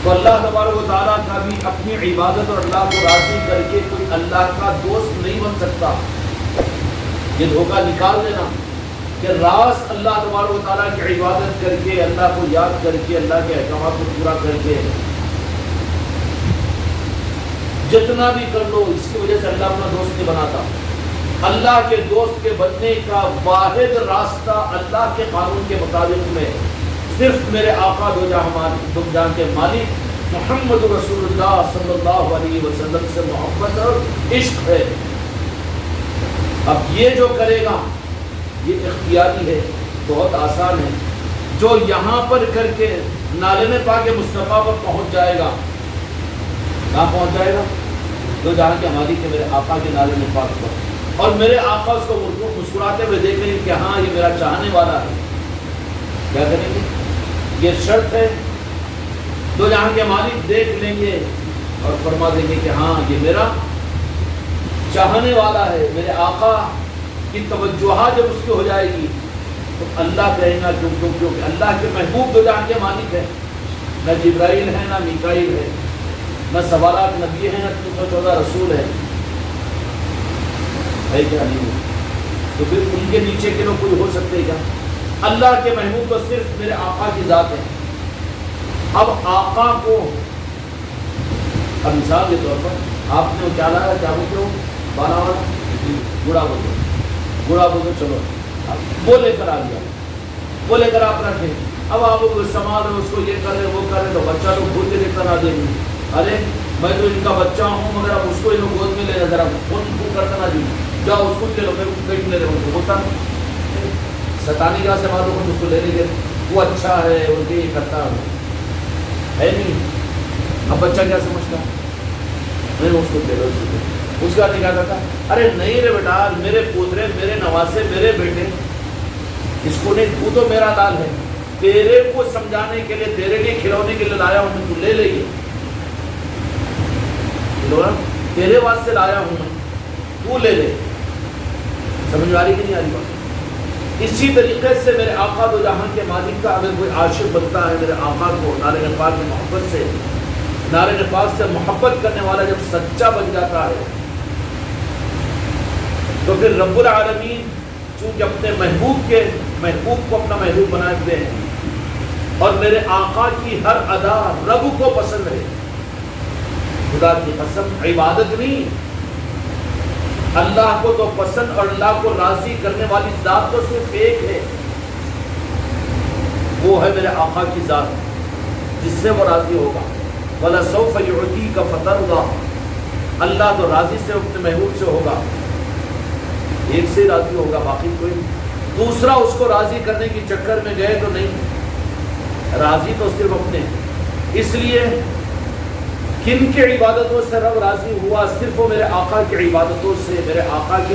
تو اللہ تبارک و تعالیٰ کا بھی اپنی عبادت اور اللہ کو راضی کر کے کوئی اللہ کا دوست نہیں بن سکتا. یہ دھوکہ نکال دینا کہ راز اللہ تبارک و تعالیٰ کی عبادت کر کے، اللہ کو یاد کر کے، اللہ کے احکامات کو پورا کر کے جتنا بھی کر لو، اس کی وجہ سے اللہ اپنا دوست نہیں بناتا. اللہ کے دوست کے بننے کا واحد راستہ اللہ کے قانون کے مطابق میں صرف میرے آقا دو جہاں کے مالک محمد رسول اللہ صلی اللہ علیہ وسلم سے محبت اور عشق ہے. اب یہ جو کرے گا یہ اختیاری ہے، بہت آسان ہے. جو یہاں پر کر کے نالے پاک مصطفیٰ پر پہنچ جائے گا، کہاں پہنچ جائے گا؟ جو جہاں کے مالک ہے میرے آقا کے نالے پاک پر، اور میرے آقا اس کو مسکراتے ہوئے دیکھ لیں گے کہ ہاں یہ میرا چاہنے والا ہے. کیا کریں گے؟ یہ شرط ہے. دو جہاں کے مالک دیکھ لیں گے اور فرما دیں گے کہ ہاں یہ میرا چاہنے والا ہے. میرے آقا کی توجہ جب اس کی ہو جائے گی تو اللہ کہے گا کیونکہ اللہ کے محبوب دو جہاں کے مالک ہیں. نہ جبرائیل ہے، نہ میکائیل ہے، نہ سوالات نبی ہے، نہ 314 رسول ہے کیا نہیں؟ تو پھر ان کے نیچے کے لوگ کوئی ہو سکتے کیا؟ اللہ کے محبوب تو صرف میرے آقا کی ذات ہے. اب آقا کو اب مثال کے طور پر آپ نے کیا لایا، کیا بولتے ہو، بالا والا گڑا بولتے چلو وہ لے کر آ گیا، وہ لے کر آپ رکھے. اب آپ سنبھال رہے، اس کو یہ کر رہے وہ کر رہے، تو بچہ لوگ بھول کے دیکھ کر آ دیں گے، ارے میں تو ان کا بچہ ہوں مگر اب اس کو یہ لوگ گود میں لے رہے، ذرا فون کرتا نہ جی جاؤ اس کو لے لو، میرے کو پیٹ لے رہے ہو. ہوتا ستانی کا سے معلوم اس کو لے لیں گے، وہ اچھا ہے ان کے یہ کرتا ہے نہیں. اب بچہ کیا سمجھتا نہیں، اس کو لے لو. اس کا کیا کرتا، ارے نہیں رے بیٹا، میرے پوترے، میرے نواسے، میرے بیٹے، اس کو نہیں، تو میرا لال ہے، تیرے کو سمجھانے کے لیے، تیرے لیے کھلونے کے لیے لایا ہوں، تو لے لے. تیرے واسطے لایا ہوں میں، تو لے لے. سمجھ آ رہی کہ نہیں آ رہی بات؟ اسی طریقے سے میرے آقا دو جہاں کے مالک کا اگر کوئی عاشق بنتا ہے، میرے آقا کو نارے پاک کی محبت سے، نارے پاک سے محبت کرنے والا جب سچا بن جاتا ہے تو پھر رب العالمین چونکہ اپنے محبوب کو اپنا محبوب بناتے ہیں، اور میرے آقا کی ہر ادا رب کو پسند ہے. خدا کی قسم عبادت نہیں، اللہ کو تو پسند اور اللہ کو راضی کرنے والی ذات تو صرف ایک ہے، وہ ہے میرے آقا کی ذات جس سے وہ راضی ہوگا. وَلَسَوْفَ يُعْطِيكَ فَتَرْضَىٰ، اللہ تو راضی سے اپنے محبوب سے ہوگا، ایک سے راضی ہوگا، باقی کوئی دوسرا اس کو راضی کرنے کی چکر میں گئے تو نہیں، راضی تو صرف اپنے. اس لیے کن کی عبادتوں سے رب راضی ہوا؟ صرف وہ میرے آقا کی عبادتوں سے. میرے آقا کی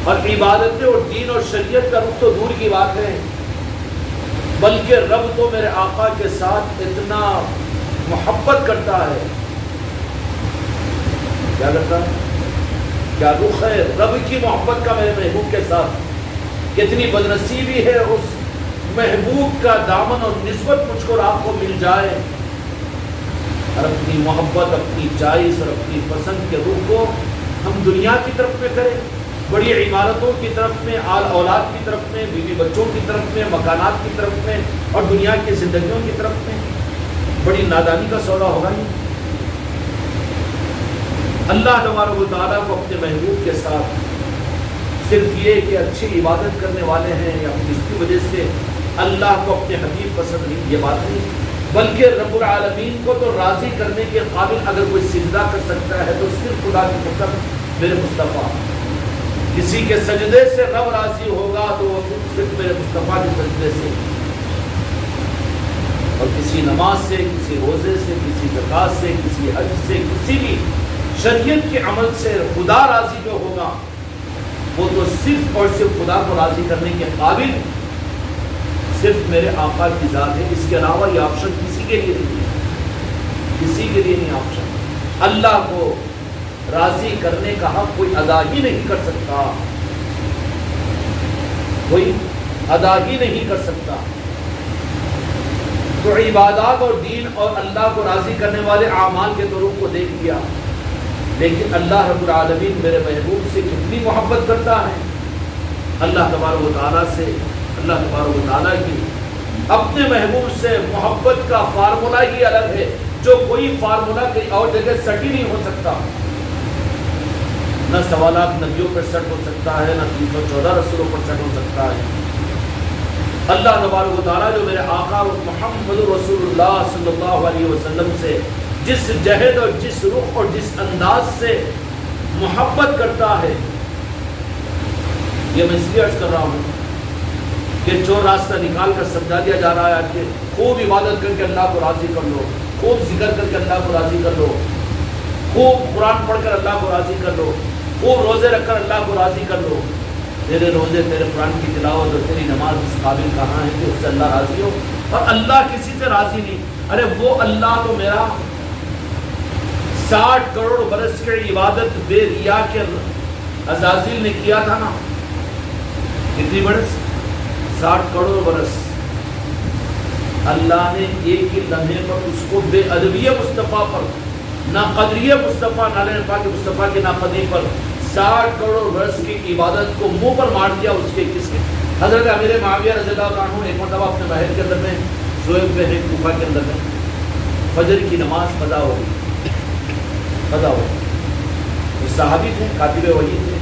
اور عبادتیں اور دین اور شریعت کا رخ تو دور کی بات ہے، بلکہ رب تو میرے آقا کے ساتھ اتنا محبت کرتا ہے. کیا کرتا ہے؟ کیا رخ ہے رب کی محبت کا میرے محبوب کے ساتھ. کتنی بدنصیبی ہے اس محبوب کا دامن اور نسبت مجھ کو آپ کو مل جائے، اور اپنی محبت، اپنی چائس اور اپنی پسند کے روح کو ہم دنیا کی طرف میں کریں، بڑی عمارتوں کی طرف میں، آل اولاد کی طرف میں، بیوی بچوں کی طرف میں، مکانات کی طرف میں، اور دنیا کی زندگیوں کی طرف میں. بڑی نادانی کا سودا ہوگا یہ. اللہ تبارک و تعالیٰ کو اپنے محبوب کے ساتھ صرف یہ کہ اچھی عبادت کرنے والے ہیں یا جس کی وجہ سے اللہ کو اپنے حبیب پسند نہیں، یہ بات نہیں، بلکہ رب العالمین کو تو راضی کرنے کے قابل اگر کوئی سجدہ کر سکتا ہے تو صرف خدا کی قسم میرے مصطفیٰ. کسی کے سجدے سے رب راضی ہوگا تو وہ صرف میرے مصطفیٰ کے سجدے سے، اور کسی نماز سے، کسی روزے سے، کسی زکوٰۃ سے، کسی حج سے، کسی بھی شریعت کے عمل سے خدا راضی جو ہوگا وہ تو صرف اور صرف خدا کو راضی کرنے کے قابل صرف میرے آقا کی ذات ہے. اس کے علاوہ یہ آپشن کسی کے لیے نہیں ہے، کسی کے لیے نہیں آپشن. اللہ کو راضی کرنے کا حق کوئی ادا ہی نہیں کر سکتا، کوئی ادا ہی نہیں کر سکتا. تو عبادات اور دین اور اللہ کو راضی کرنے والے اعمال کے طرق کو دیکھ لیا، لیکن اللہ رب العالمین میرے محبوب سے کتنی محبت کرتا ہے۔ اللہ تبارک و تعالیٰ سے، اللہ تبارک و تعالیٰ کی اپنے محبوب سے محبت کا فارمولہ ہی الگ ہے، جو کوئی فارمولہ کہیں اور جگہ سٹ ہی نہیں ہو سکتا۔ نہ سوالات نبیوں پر سٹ ہو سکتا ہے، نہ 314 رسولوں پر سٹ ہو سکتا ہے۔ اللہ تبارک و تعالیٰ جو میرے آقا محمد رسول اللہ صلی اللہ علیہ وسلم سے جس جہد اور جس رخ اور جس انداز سے محبت کرتا ہے، یہ میں اس لیے عرض کر رہا ہوں کہ جو راستہ نکال کر سمجھا دیا جا رہا ہے کہ خوب عبادت کر کے اللہ کو راضی کر لو، خوب ذکر کر کے اللہ کو راضی کر لو، خوب قرآن پڑھ کر اللہ کو راضی کر لو، خوب روزے رکھ کر اللہ کو راضی کر لو۔ تیرے روزے، تیرے قرآن کی تلاوت اور تیری نماز اس قابل کہاں ہے کہ اس سے اللہ راضی ہو؟ اور اللہ کسی سے راضی نہیں۔ ارے وہ اللہ تو میرا 60 کروڑ برس کی عبادت بے ریا کے عزازیل نے کیا تھا نا، کتنی برس؟ 60 کروڑ برس۔ اللہ نے ایک ہی لمحے پر اس کو بے ادبی مصطفیٰ پر، نہ قدری مصطفیٰ، نہ پاک مصطفیٰ کے نہ قدری پر 60 کروڑ برس کی عبادت کو منہ پر مار دیا اس کے کس کے؟ حضرت امیر معاویہ رضی اللہ عنہ ایک مرتبہ اپنے محل کے اندر میں سوئے ہوئے ہیں، کوفہ کے اندر میں فجر کی نماز قضا ہو گئی، قضا ہو گئی۔ وہ صحابی تھے، کاتب وحی تھے،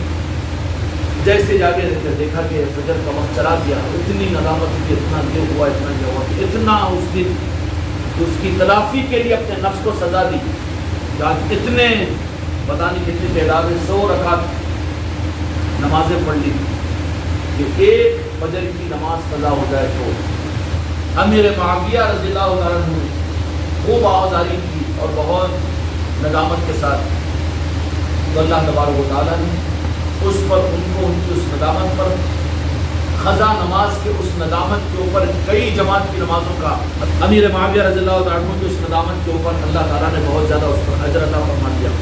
جیسے جاگے رہتے دیکھا کہ فجر کا وقت چلا گیا، اتنی ندامت کی، اتنا یہ ہوا، اتنا یہ ہوا، اتنا اس دن اس کی تلافی کے لیے اپنے نفس کو سزا دی، اتنے پتہ نہیں کتنی تعداد میں 100 رکعت نمازیں پڑھ لی کہ ایک فجر کی نماز قضا ہو جائے۔ تو امیر معاویہ رضی اللہ عنہ نے خوب آوازاری کی اور بہت ندامت کے ساتھ، تو اللہ تبارک و تعالیٰ نے اس پر ان کو ان کی اس ندامت پر قضا نماز کے اس ندامت کے اوپر کئی جماعت کی نمازوں کا امیر معاویہ رضی اللہ عنہ کی اس ندامت کے اوپر اللہ تعالیٰ نے بہت زیادہ اس پر اجر عطا فرما دیا۔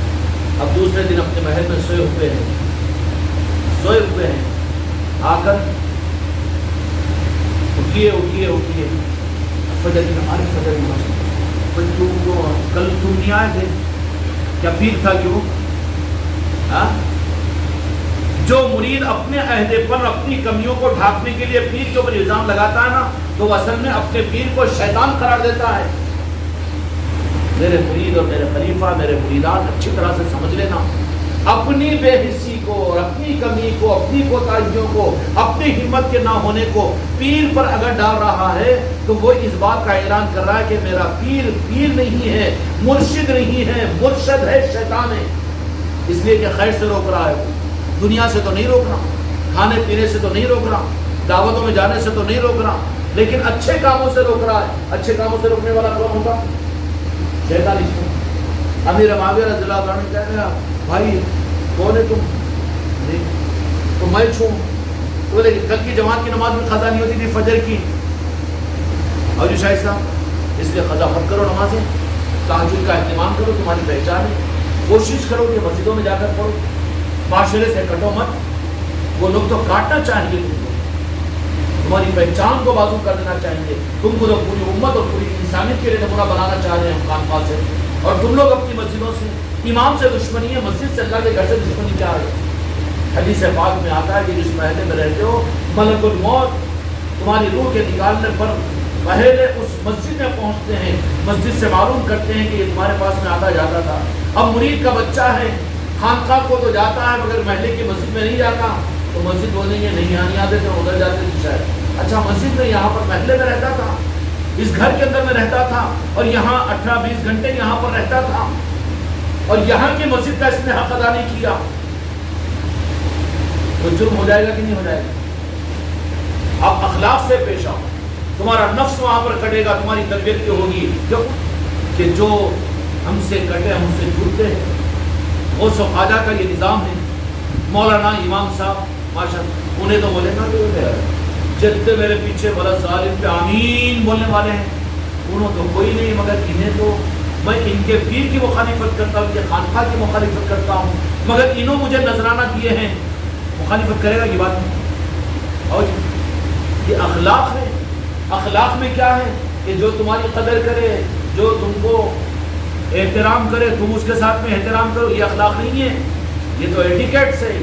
اب دوسرے دن اپنے محل میں سوئے ہوئے ہیں، آ کر اٹھیے فجر کی ہماری فجر کی نماز، کل تم نہیں آئے تھے کیا؟ پیر تھا کیوں؟ جو مرید اپنے عہدے پر اپنی کمیوں کو ڈھانپنے کے لیے پیر کے اوپر الزام لگاتا ہے نا، تو وہ اصل میں اپنے پیر کو شیطان قرار دیتا ہے۔ میرے مرید اور میرے خلیفہ، میرے مریدان اچھی طرح سے سمجھ لینا، اپنی بے حسی کو اور اپنی کمی کو، اپنی کوتاہیوں کو، اپنی ہمت کے نہ ہونے کو پیر پر اگر ڈال رہا ہے تو وہ اس بات کا اعلان کر رہا ہے کہ میرا پیر نہیں ہے، مرشد نہیں ہے، مرشد ہے، شیطان ہے۔ اس لیے کہ خیر سے روک رہا ہے، دنیا سے تو نہیں روک رہا، کھانے پینے سے تو نہیں روک رہا، دعوتوں میں جانے سے تو نہیں روک رہا، لیکن اچھے کاموں سے روک رہا ہے۔ اچھے کاموں سے روکنے والا کون ہوگا؟ شیطان۔ امیر معاویہ رضی اللہ عنہ نے کہا بھائی کون ہے تم؟ تو میں چھوں۔ تو بولے کل کی جماعت کی نماز میں قضا نہیں ہوتی تھی فجر کی، اور جو شاہد صاحب اس لیے قضا مت کرو نمازیں، تہجد کا اہتمام کرو، تمہاری پہچان ہے، کوشش کرو کہ مسجدوں میں جا کر پڑھو، معاشرے سے کٹو مت۔ وہ لوگ تو کاٹنا چاہیں گے، تمہاری پہچان کو بازو کر دینا چاہیں گے، تم کو تو پوری امت اور پوری انسانیت کے لیے نمونہ بنانا چاہ رہے ہیں ہم خانقاہ سے، اور تم لوگ اپنی مسجدوں سے، امام سے دشمنی ہے، مسجد سے، اللہ کے گھر سے دشمنی کیا ہے؟ حدیث پاک میں آتا ہے کہ جس محلے میں رہتے ہو ملک الموت تمہاری روح کے نکالنے پر پہلے اس مسجد میں پہنچتے ہیں، مسجد سے معلوم کرتے ہیں کہ یہ تمہارے پاس میں آتا جاتا تھا۔ اب مرید کا بچہ ہے، خانقاہ کو تو جاتا ہے مگر محلے کی مسجد میں نہیں جاتا، تو مسجد بولیں گے نہیں آنے آتے تھے، ادھر جاتے تھے شاید۔ اچھا مسجد میں یہاں پر محلے میں رہتا تھا، اس گھر کے اندر میں رہتا تھا، اور یہاں 18-20 گھنٹے یہاں پر رہتا تھا، اور یہاں کی مسجد کا اس نے حق ادا نہیں کیا، تو جرم ہو جائے گا کہ نہیں ہو جائے گا؟ آپ اخلاق سے پیش آؤ، تمہارا نفس وہاں پر کٹے گا، تمہاری تربیت کی ہوگی کہ جو ہم سے کٹے ہم سے جڑتے ہیں۔ غوث و خواجہ کا یہ نظام ہے۔ مولانا امام صاحب ماشاءاللہ انہیں تو بولے نا جتنے میرے پیچھے بڑا ظالم پہ آمین بولنے والے ہیں، انہوں تو کوئی نہیں، مگر انہیں تو میں ان کے پیر کی مخالفت کرتا ہوں، ان کے خانقاہ کی مخالفت کرتا ہوں، مگر انہوں مجھے نذرانہ دیے ہیں، مخالفت کرے گا یہ بات نہیں۔ اور یہ اخلاق ہے۔ اخلاق میں کیا ہے کہ جو تمہاری قدر کرے، جو تم کو احترام کرے تم اس کے ساتھ میں احترام کرو، یہ اخلاق نہیں ہے، یہ تو ایٹیکیٹس ہے۔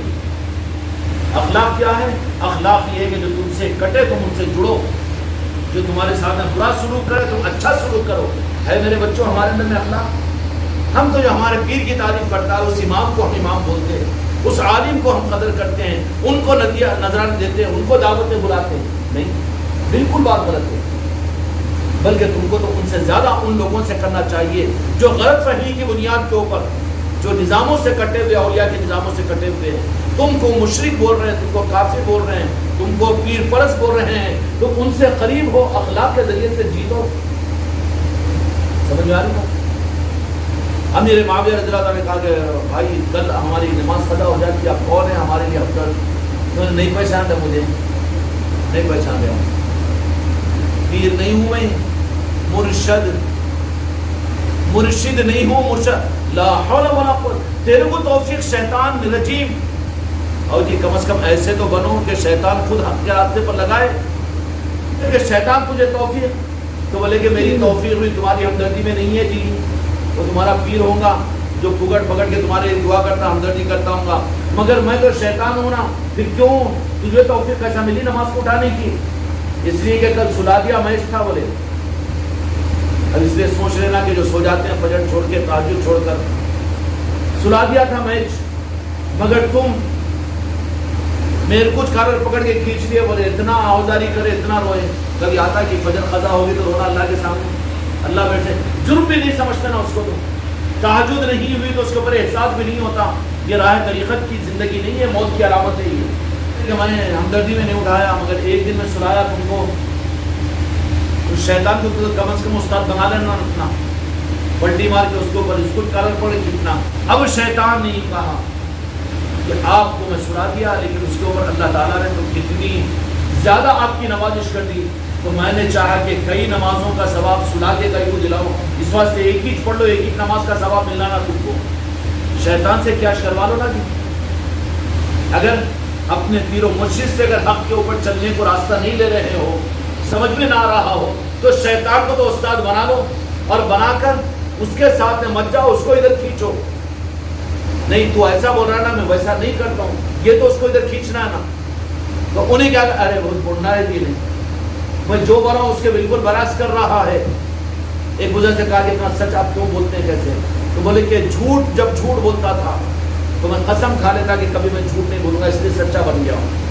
اخلاق کیا ہے؟ اخلاق یہ ہے کہ جو تم سے کٹے تم ان سے جڑو، جو تمہارے ساتھ میں برا سلوک کرے تم اچھا سلوک کرو۔ ہے میرے بچوں ہمارے اندر میں اخلاق؟ ہم تو جو ہمارے پیر کی تعریف کرتا ہے اس امام کو ہم امام بولتے ہیں، اس عالم کو ہم قدر کرتے ہیں، ان کو نذرانہ دیتے ہیں، ان کو دعوتیں بلاتے ہیں؟ نہیں، بالکل بات غلط ہے۔ بلکہ تم کو تو ان سے زیادہ ان لوگوں سے کرنا چاہیے جو غلط فہمی کی بنیاد کے اوپر، جو نظاموں سے کٹے ہوئے، اولیاء کے نظاموں سے کٹے ہوئے ہیں، تم کو مشرک بول رہے ہیں، تم کو کافر بول رہے ہیں، تم کو پیر پرست بول رہے ہیں، تم ان سے قریب ہو، اخلاق کے ذریعے سے جیتو۔ سمجھ میں آ رہی ہو؟ امیر معاویہ رضی اللہ عنہ نے کہا کہ بھائی کل ہماری نماز قضا ہو جاتی، آپ کون ہیں ہمارے لیے افضل؟ انہوں نے نہیں پہچانا مجھے، نہیں پہچانا، پیر نہیں ہوں میں، مرشد نہیں ہوں، مرشد لا حول ولا قوت، تیرے کو توفیق شیطان رجیم، اور جی کم از کم ایسے تو بنو کہ شیطان خود حق کے راستے پر لگائے، کہ شیطان تجھے توفیق، تو بولے کہ میری توفیق ہوئی تمہاری ہمدردی میں نہیں ہے جی، وہ تمہارا پیر ہوگا جو پگڑ پگڑ کے تمہارے دعا کرتا ہمدردی کرتا ہوں گا، مگر میں تو شیطان ہوں نا، پھر کیوں تجھے توفیق کیسا ملی نماز کو اٹھانے کی؟ اس لیے کہ کل سلا دیا میچ تھا، بولے اب اس لیے سوچ لینا کہ جو سو جاتے ہیں فجر چھوڑ کے تہجد چھوڑ کر، سلا دیا تھا میچ، مگر تم میرے کچھ کارر پکڑ کے کھینچ لیے، بولے اتنا آوازاری کرے اتنا روئے، کبھی آتا کہ فجر قضا ہوگی تو رونا اللہ کے سامنے، اللہ بیٹھے، جرم بھی نہیں سمجھتے نا اس کو، تو تہجد نہیں ہوئی تو اس کے اوپر احساس بھی نہیں ہوتا، یہ راہ طریقت کی زندگی نہیں ہے، موت کی علامت ہے یہ کہ میں نے ہمدردی میں نہیں اٹھایا، مگر ایک دن میں سلایا تم کو، اس شیطان کو تو کم از کم استاد بنا لینا، اپنا پلٹی مار کے اس کے اوپر اسکول کالر پڑے کتنا۔ اب شیطان نے کہا کہ آپ کو میں سلا دیا، لیکن اس کے اوپر اللہ تعالیٰ نے تو کتنی زیادہ آپ کی نوازش کر دی، تو میں نے چاہا کہ کئی نمازوں کا ثواب سلا کے کئی کو دلاؤ، اس واسطے ایک ہی پڑھ لو، ایک ہی نماز کا ثواب ملنا نا تم کو، شیطان سے کیا شرما لو نا جی۔ اگر اپنے پیر و مرشد سے اگر حق کے اوپر چلنے کو راستہ نہیں لے رہے ہو، سمجھ میں نہ آ رہا ہو، تو شیطان کو تو استاد بنا لو، اور بنا کر اس کے ساتھ میں مت جاؤ، اس کو ادھر کھینچو، نہیں تو ایسا بول رہا نا میں ویسا نہیں کرتا ہوں، یہ تو اس کو ادھر کھینچنا ہے نا، تو انہیں کیا کہ ارے بہت بڑھنا ہے جی، نہیں میں جو بول رہا ہوں اس کے بالکل برعکس کر رہا ہے۔ ایک بزرگ سے کہا کہ اتنا سچ آپ کیوں بولتے ہیں کیسے؟ تو بولے کہ جھوٹ جب جھوٹ بولتا تھا تو میں قسم کھا لیتا کہ کبھی میں جھوٹ نہیں بولوں گا، اس لیے سچا بن گیا ہوں۔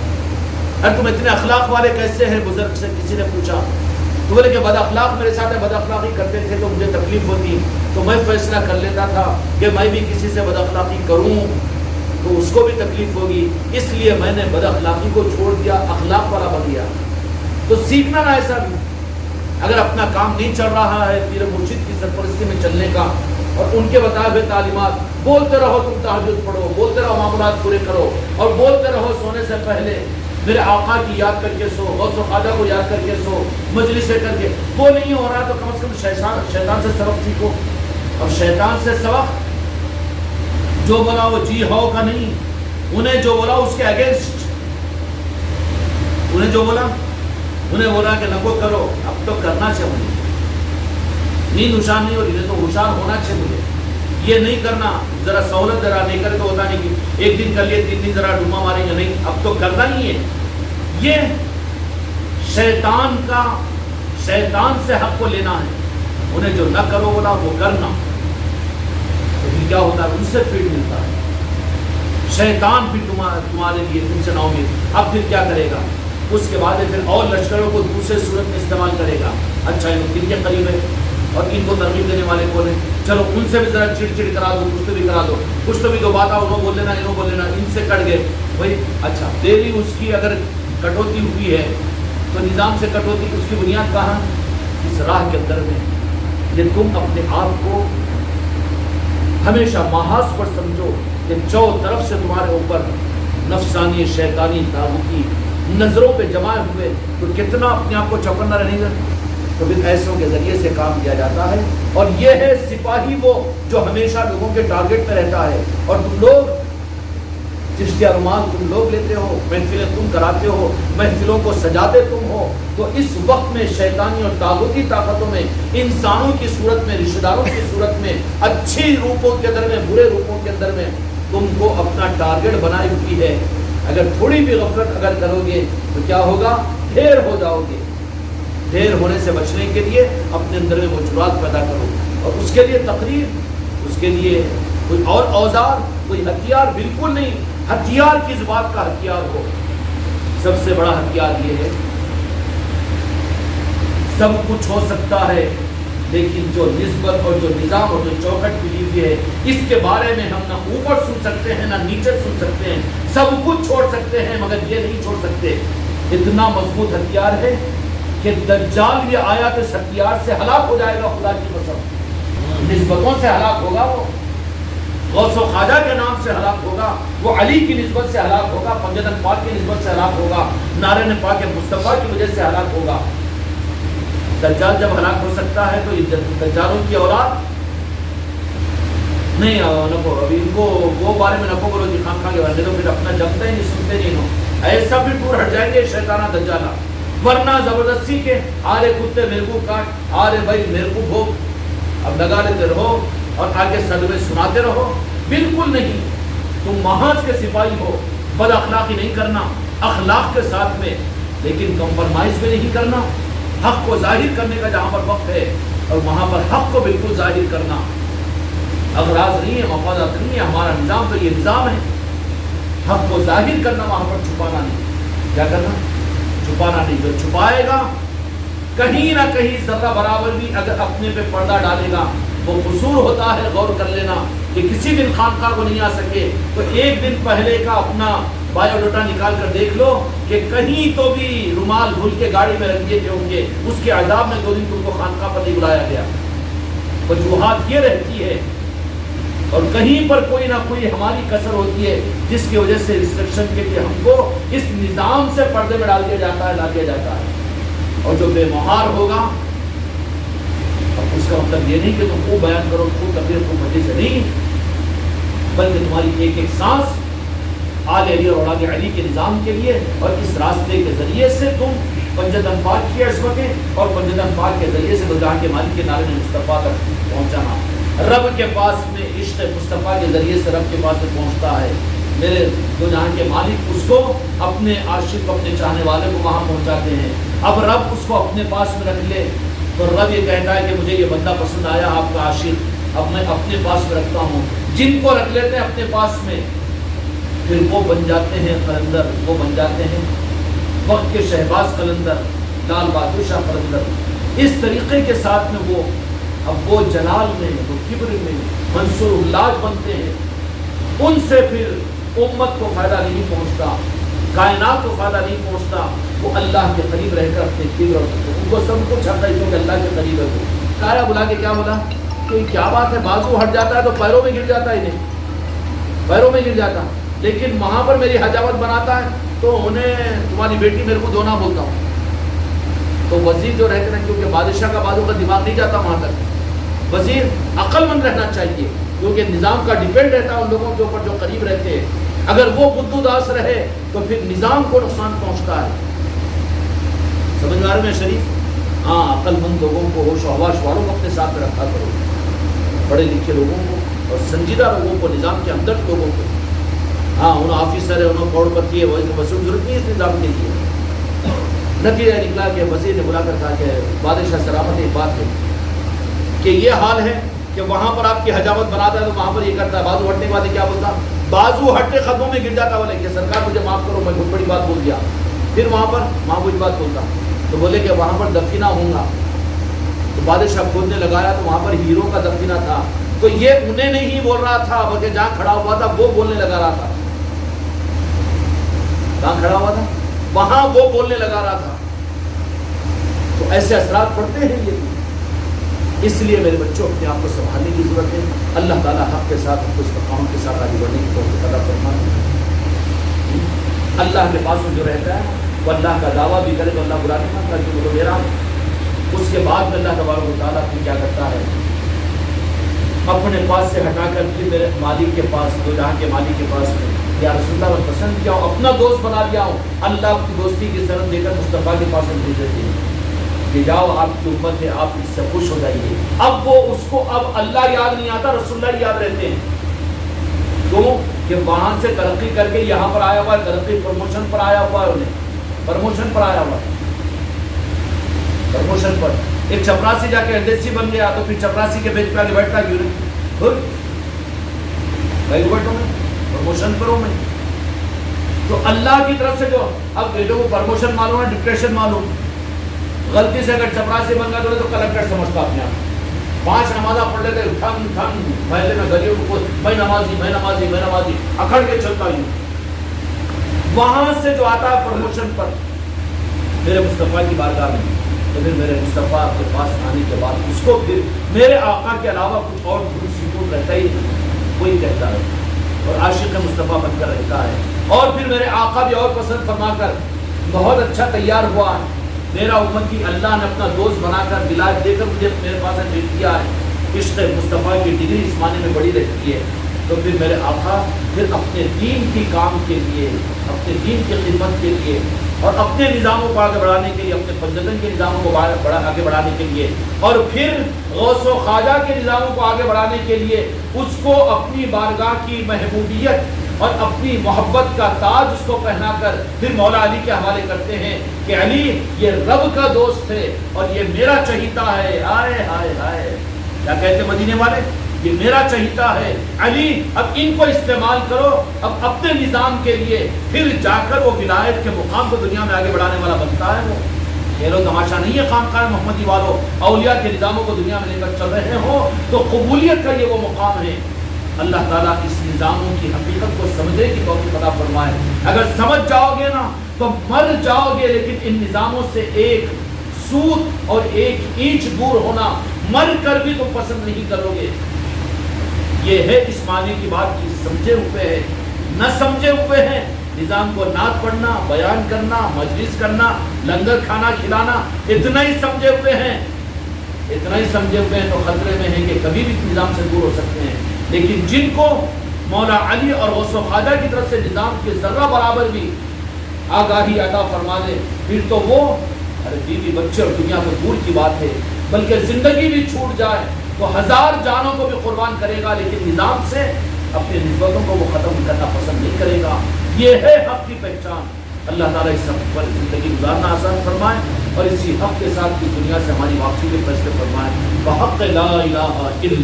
ارے تم اتنے اخلاق والے کیسے ہیں؟ بزرگ سے کسی نے پوچھا، تو بولے کہ بد اخلاق میرے ساتھ بد اخلاقی کرتے تھے تو مجھے تکلیف ہوتی، تو میں فیصلہ کر لیتا تھا کہ میں بھی کسی سے بد اخلاقی کروں تو اس کو بھی تکلیف ہوگی، اس لیے میں نے بد اخلاقی کو چھوڑ دیا، اخلاق والا بن گیا۔ تو سیکھنا نہ ایسا بھی، اگر اپنا کام نہیں چل رہا ہے پیر مرشد کی سرپرستی میں چلنے کا اور ان کے بتائے ہوئے تعلیمات، بولتے رہو تم تہجد پڑھو، بولتے رہو معاملات پورے کرو، اور بولتے رہو سونے سے پہلے میرے آقا کی یاد کر کے سو، غوث و خواجہ کو یاد کر کے سو، مجلسیں کر کے، وہ نہیں ہو رہا تو کم از کم شیطان سے سبق سیکھو، اور شیطان سے سبق جو بولا وہ جی ہو کا نہیں، انہیں جو بولا اس کے اگینسٹ، انہیں جو بولا انہیں بولا کہ نکو کرو، اب تو کرنا چاہیے مجھے، نیند ہوشار نہیں ہو رہی ہے تو ہوشار ہونا چاہیے مجھے، یہ نہیں کرنا، ذرا سہولت ذرا نہیں کرے تو ہوتا نہیں کہ ایک دن کر لیے 3 دن ذرا ڈوما ماریں گے، نہیں اب تو کرنا ہی ہے۔ یہ شیطان کا، شیطان سے حق کو لینا ہے، انہیں جو نہ کرو بولا وہ کرنا، تو پھر کیا ہوتا ہے؟ ان سے فیڈ ملتا ہے، شیطان بھی تمہارے لیے تم سے نہ امید، اب پھر کیا کرے گا؟ اس کے بعد پھر اور لشکروں کو دوسرے صورت میں استعمال کرے گا، اچھا ان کن کے قریب ہے اور ان کو ترغیب دینے والے کون ہیں، چلو ان سے بھی ذرا چڑ چڑ کرا دو، کچھ تو بھی کرا دو، کچھ تو بھی دو بات انہوں بول لینا، انہوں بول لینا، ان سے کٹ گئے بھائی، اچھا تیری اس کی اگر کٹوتی ہوئی ہے تو نظام سے کٹوتی اس کی بنیاد کہاں؟ اس راہ کے اندر میں، یہ تم اپنے آپ کو ہمیشہ محاذ پر سمجھو کہ چو طرف سے تمہارے اوپر نفسانی شیطانی طاغوتی نظروں پہ جمائے ہوئے، تو کتنا اپنے آپ کو چوکنا رہے گا، تو پھر ایسوں کے ذریعے سے کام کیا جاتا ہے، اور یہ ہے سپاہی وہ جو ہمیشہ لوگوں کے ٹارگٹ پہ رہتا ہے، اور تم لوگ چشتیہ رومال تم لوگ لیتے ہو، محفلیں تم کراتے ہو، محفلوں کو سجاتے تم ہو، تو اس وقت میں شیطانی اور طاغوتی طاقتوں میں انسانوں کی صورت میں، رشتہ داروں کی صورت میں، اچھی روپوں کے اندر میں، برے روپوں کے اندر میں تم کو اپنا ٹارگٹ بنائی ہوئی ہے۔ اگر تھوڑی بھی غفلت اگر کرو گے تو کیا ہوگا؟ ڈھیر ہو جاؤ گے۔ ڈھیر ہونے سے بچنے کے لیے اپنے اندر میں وہ جرات پیدا کرو، اور اس کے لیے تقریر، اس کے لیے کوئی اور اوزار، کوئی ہتھیار بالکل نہیں۔ ہتھیار کس بات کا ہتھیار ہو؟ سب سے بڑا ہتھیار یہ ہے، سب کچھ ہو سکتا ہے لیکن جو نسبت اور جو نظام اور جو چوکھٹ ملی ہوئی ہے، اس کے بارے میں ہم نہ اوپر سن سکتے ہیں نہ نیچے سن سکتے ہیں۔ سب کچھ چھوڑ سکتے ہیں مگر یہ نہیں چھوڑ سکتے۔ اتنا مضبوط ہتھیار ہے کہ دجال یہ آیات اس ہتھیار سے ہلاک ہو جائے گا، خدا کی قسم۔ نسبتوں سے ہلاک ہوگا، وہ غوث و خواجہ کے نام سے ہلاک ہوگا، وہ علی کی نسبت سے ہلاک ہوگا، پنجتن پاک کی نسبت سے ہلاک ہوگا، نعرہ پاک مصطفیٰ کی وجہ سے ہلاک ہوگا۔ دجال جب ہلاک ہو سکتا ہے تو دجالوں کی اولاد نہیں، نکو ابھی ان کو وہ بارے میں نکو کرو جی، خان خان کے بارے میں تو پھر اپنا جمتے نہیں، سنتے نہیں ہو، ایسا بھی دور ہٹ جائیں گے شیطانہ دجالہ۔ ورنہ زبردستی کے آرے کتے میرے کو کاٹ، آرے بھائی میرے کو بھوگ، اب لگا لیتے رہو اور آگے صدمے سناتے رہو۔ بالکل نہیں، تم محاذ کے سپاہی ہو، بد اخلاقی نہیں کرنا، اخلاق کے ساتھ میں، لیکن کمپرمائز بھی نہیں کرنا، حق کو ظاہر کرنے کا جہاں پر وقت ہے اور وہاں پر حق کو بالکل ظاہر کرنا۔ اغراض نہیں ہے، مفادات نہیں ہے، ہمارا نظام تو یہ نظام ہے، حق کو ظاہر کرنا، وہاں پر چھپانا نہیں۔ کیا کرنا؟ چھپانا نہیں۔ جو چھپائے گا کہیں نہ کہیں ذرہ برابر بھی اگر اپنے پہ پردہ ڈالے گا، وہ قصور ہوتا ہے، غور کر لینا کہ کسی دن خانقاہ کو نہیں آ سکے تو ایک دن پہلے کا اپنا بایو ڈاٹا نکال کر دیکھ لو کہ کہیں تو بھی رومال بھول کے گاڑی میں رکھ دیے تھے ہوں گے، اس کے عذاب میں 2 دن تم کو خانقاہ پر نہیں بلایا گیا۔ وجوہات یہ رہتی ہے، اور کہیں پر کوئی نہ کوئی ہماری کسر ہوتی ہے جس کی وجہ سے ریسٹرکشن کے لیے ہم کو اس نظام سے پردے میں ڈال دیا جاتا ہے، لا دیا جاتا ہے۔ اور جو بے مہار ہوگا، اب اس کا مطلب یہ نہیں کہ تم خوب بیان کرو، خوب تقریر، خوب مزے سے نہیں، بلکہ تمہاری ایک ایک سانس آل علی اور اولاد علی کے نظام کے لیے، اور اس راستے کے ذریعے سے تم پنجتن پاک کی عظمتیں اور پنجتن پاک کے ذریعے سے دو جہاں کے مالک کے نعرہ مصطفیٰ تک پہنچانا۔ رب کے پاس میں عشق مصطفیٰ کے ذریعے سے رب کے پاس میں پہنچتا ہے۔ میرے دو جہاں کے مالک اس کو اپنے عاشق، اپنے چاہنے والے کو وہاں پہنچاتے ہیں۔ اب رب اس کو اپنے پاس میں رکھ لے تو رب یہ کہتا ہے کہ مجھے یہ بندہ پسند آیا، آپ کا عاشق، اب میں اپنے پاس میں رکھتا ہوں۔ جن کو رکھ لیتے ہیں اپنے پاس میں، پھر وہ بن جاتے ہیں قلندر، وہ بن جاتے ہیں وقت کے شہباز قلندر، لال بہادر شاہ قلندر۔ اس طریقے کے ساتھ میں وہ اب وہ جلال میں، وہ کبر میں منصور اللہ بنتے ہیں۔ ان سے پھر امت کو فائدہ نہیں پہنچتا، کائنات کو فائدہ نہیں پہنچتا، وہ اللہ کے قریب رہ کر اپنے کبر اور ان کو سب کچھ آتا ہے کیونکہ اللہ کے قریب ہے۔ وہ کایا بلا کے کیا بولا کہ کیا بات ہے، بازو ہٹ جاتا ہے تو پیروں میں گر جاتا ہے، نہیں پیروں میں گر جاتا، لیکن وہاں پر میری حجامت بناتا ہے تو انہیں تمہاری بیٹی میرے کو دونا بولتا ہوں۔ تو وزیر جو رہتے ہیں، کیونکہ بادشاہ کا بازو کا دماغ نہیں جاتا وہاں تک، وزیر عقل مند رہنا چاہیے کیونکہ نظام کا ڈیپینڈ رہتا ہے ان لوگوں کے اوپر جو قریب رہتے ہیں۔ اگر وہ بدو داس رہے تو پھر نظام کو نقصان پہنچتا ہے۔ سمجھ میں آ رہے ہیں شریف؟ ہاں، عقل مند لوگوں کو، ہوش و حواس والوں کو اپنے ساتھ رکھا کرو، پڑھے لکھے لوگوں کو اور سنجیدہ لوگوں کو، نظام کے ہمدرد لوگوں کو۔ ہاں، انہوں آفیسر ہے، انہوں کروڑ پتی ہے، ویسے ضرورت نہیں ہے اس نظام کے لیے۔ نتیجہ نکلا کہ وزیر نے بلا کر کہا کہ بادشاہ سلامت ایک بات ہے کہ یہ حال ہے کہ وہاں پر آپ کی حجامت بناتا ہے تو وہاں پر یہ کرتا ہے، بازو ہٹنے کے بعد کیا بولتا، بازو ہٹتے قدموں میں گر جاتا، بولے کہ سرکار مجھے معاف کرو، میں بہت بڑی بات بول دیا۔ پھر وہاں پر معمولی بات بولتا تو بولے کہ وہاں پر دفینہ ہوں گا، تو بادشاہ کھودنے لگایا تو وہاں پر ہیرو کا دفینہ تھا، تو یہ انہیں نہیں بول رہا تھا بلکہ جہاں کھڑا ہوا تھا وہ بولنے لگا رہا تھا، کہاں کھڑا ہوا تھا وہاں وہ بولنے لگا رہا تھا۔ تو ایسے اثرات پڑتے ہیں یہ، اس لیے میرے بچوں اپنے آپ کو سنبھالنے کی ضرورت ہے۔ اللہ تعالیٰ حق کے ساتھ ہم کو استقامت کے ساتھ آگے بڑھنے کی توفیق عطا فرمائے۔ اللہ کے پاس میں جو رہتا ہے وہ اللہ کا دعویٰ بھی کرے تو اللہ برا نہیں مانتا کہ وہ تو میرا۔ اس کے بعد میں اللہ تبارک و تعالیٰ پھر کیا کرتا ہے، اپنے پاس سے ہٹا کر پھر میرے مالک کے پاس، دو جہاں کے مالک کے پاس میں یا رسول اللہ میں پسند کیا ہوں، اپنا دوست بنا لیا ہوں، اللہ کی دوستی کی سند دے کر مصطفیٰ کے پاس بھیج دیتے ہیں کہ جاؤ آپ کی امت ہے، آپ اس سے خوش ہو جائیے۔ اب وہ اس کو اب اللہ یاد نہیں آتا، رسول اللہ یاد رہتے ہیں۔ کیوں کہ وہاں سے ترقی کر کے یہاں پر آیا ہوا ہے، ترقی پروموشن پر آیا ہوا ہے، انہیں پروموشن پر آیا ہوا ہے، پروموشن پر۔ ایک چپراسی جا کے ایڈیسی بن گیا تو پھر چپراسی کے بیچ پہ آگے بیٹھتا کیوں نہیں؟ بھائی بیٹھوں میں پروموشن پر ہوں میں۔ تو اللہ کی طرف سے جو اب بیٹوں کو پروموشن معلوم ہے، ڈپریشن معلوم، غلطی سے اگر چپراسی بن گیا تو کلکٹر سمجھتا اپنے آپ، 5 نمازاں پڑھ لیتے ٹھن ٹھن محلے میں گلیوں کو، میں نمازی میں نمازی میں نمازی اکھڑ کے چلتا ہوں۔ وہاں سے جو آتا ہے پروموشن پر میرے مصطفیٰ کی بارگاہ میں، تو پھر میرے مصطفیٰ کے پاس آنے کے بعد اس کو پھر میرے آقا کے علاوہ کچھ اور سکون رہتا ہی نہیں، کوئی کہتا ہے اور عاشق مصطفیٰ بن کر رہتا ہے۔ اور پھر میرے آقا بھی اور پسند فرما کر بہت اچھا تیار ہوا ہے، میرا امتی اللہ نے اپنا دوست بنا کر ولایت دے کر مجھے میرے پاس بھیج دیا ہے۔ عشق مصطفیٰ کی ڈگری اس معنی میں بڑی رہتی ہے۔ تو پھر میرے آقا پھر اپنے دین کی کام کے لیے، اپنے دین کی خدمت کے لیے اور اپنے نظاموں کو آگے بڑھانے کے لیے، اپنے پنجتن کے نظاموں کو آگے بڑھانے کے لیے اور پھر غوث و خواجہ کے نظاموں کو آگے بڑھانے کے لیے اس کو اپنی بارگاہ کی محبوبیت اور اپنی محبت کا تاج اس کو پہنا کر پھر مولا علی کے حوالے کرتے ہیں کہ علی یہ رب کا دوست ہے اور یہ میرا چہیتا ہے۔ ہائے ہائے ہائے، کیا کہتے مدینے والے، یہ میرا چہیتا ہے علی، اب ان کو استعمال کرو اب اپنے نظام کے لیے، پھر جا کر وہ ولایت کے مقام کو دنیا میں آگے بڑھانے والا بنتا ہے۔ وہ کھیل و تماشا نہیں ہے خانقاہ محمدی والوں، اولیاء کے نظاموں کو دنیا میں لے کر چل رہے ہو تو قبولیت کا یہ وہ مقام ہے۔ اللہ تعالیٰ اس نظاموں کی حقیقت کو سمجھنے کی توفیق عطا فرمائے۔ اگر سمجھ جاؤ گے نا تو مر جاؤ گے، لیکن ان نظاموں سے ایک سوت اور ایک اینچ دور ہونا مر کر بھی تم پسند نہیں کرو گے۔ یہ ہے اس معنی کی بات کی سمجھے ہوئے ہیں، نہ سمجھے ہوئے ہیں نظام کو نعت پڑھنا، بیان کرنا، مجلس کرنا، لنگر کھانا کھلانا، اتنا ہی سمجھے ہوئے ہیں، اتنا ہی سمجھے ہوئے ہیں تو خطرے میں ہیں کہ کبھی بھی نظام سے دور ہو سکتے ہیں۔ لیکن جن کو مولا علی اور غوث و خواجہ کی طرف سے نظام کے ذرہ برابر بھی آگاہی عطا فرما دے، پھر تو وہ ارے بیوی بچے اور دنیا کو دور کی بات ہے، بلکہ زندگی بھی چھوٹ جائے تو 1000 جانوں کو بھی قربان کرے گا، لیکن نظام سے اپنی نسبتوں کو وہ ختم کرنا پسند نہیں کرے گا۔ یہ ہے حق کی پہچان۔ اللہ تعالیٰ اس حق پر زندگی گزارنا آسان فرمائے اور اسی حق کے ساتھ اس دنیا سے ہماری واپسی کے فیصلے فرمائے۔ بحق لا الہ الا